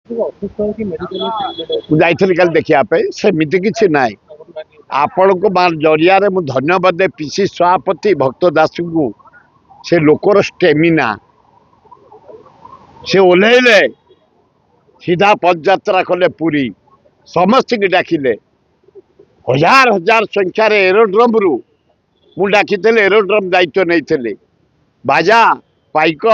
ଯାଇଥିଲି କାଲି ଦେଖିବା ପାଇଁ ସେମିତି କିଛି ନାହିଁ। ଆପଣଙ୍କ ଜରିଆରେ ମୁଁ ଧନ୍ୟବାଦ ଦେ ପିସି ସଭାପତି ଭକ୍ତ ଦାସଙ୍କୁ। ସେ ଲୋକର ଷ୍ଟେମିନା, ସେ ଓହ୍ଲେଇଲେ ସିଧା ପଦଯାତ୍ରା କଲେ ପୁରୀ, ସମସ୍ତଙ୍କୁ ଡାକିଲେ। हजार हजार संख्यार एरोड्रम रु मु डाकिले एरोड्रम दायित्व नहीं बाजा पाइक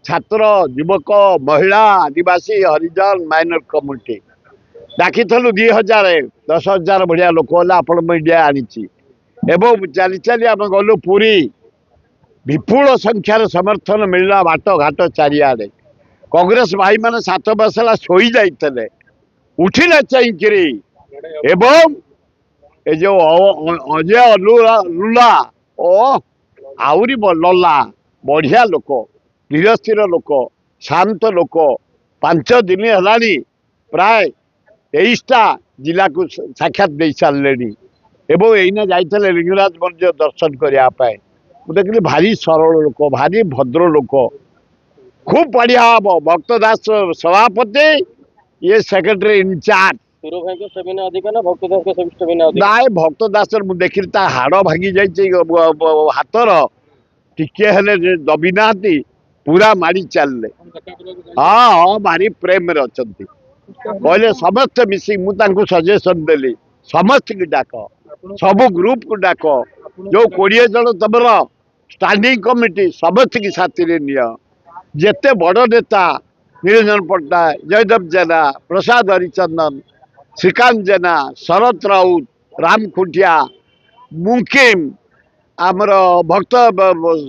छात्र युवक महिला आदिवासी हरिजन माइनर कम्युनिटी डाकी 2000 10,000 बढ़िया लोक इंडिया आनी चली चली आम गलु पुरी विपुल संख्यार समर्थन मिलला बाट घाट चारिआडे कांग्रेस भाई मैंने 7 वर्ष है शोई जाते उठिले चाहिए एवं ए जो अजय लुला ओ आउरी लला बढ़िया लोक धीरस्थिर लोक शांत लोक 5 दिन है प्राय 23टा जिला को साक्षात दे सारे एवं यहीना जाते लिंगराज मंदिर दर्शन करने देखिए भारी सरल लोक भारी भद्र लोक खूब बढ़िया हम भक्त दास सभापति ये सेक्रेटरी इनचार्ज नाय भक्त दास देखिली हाड़ भांगी हाथर टिके हेले दबी ना पूरा माड़ी चलले। हाँ हाँ भारी प्रेम रे अछंती कहले समस्त मिसी मुझे सजेशन देली समस्त की डाक सब ग्रुप को डाक जो 20 जन तुम स्टैंडिंग कमिटी समस्त की साथी रे निया जेते बड़ नेता निरंजन पट्टनायक जयदेव जेना प्रसाद हरिचंदन श्रीकांत जेना शरत राउत राम खुंटिया मुकिम आमर भक्त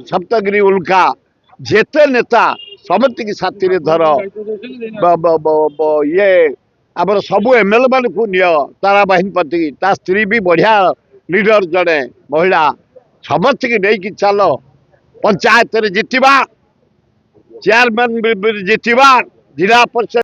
सप्तगिरी उल्का जेते नेता समस्त की साथी रे धर ये आमर सब एमएलए मान को निय तारा बहिनपति ता स्त्री भी बढ़िया लीडर जड़े महिला समस्त की नहीं कि चल पंचायत रे जितवा चेयरमैन जितवा जिला परिषद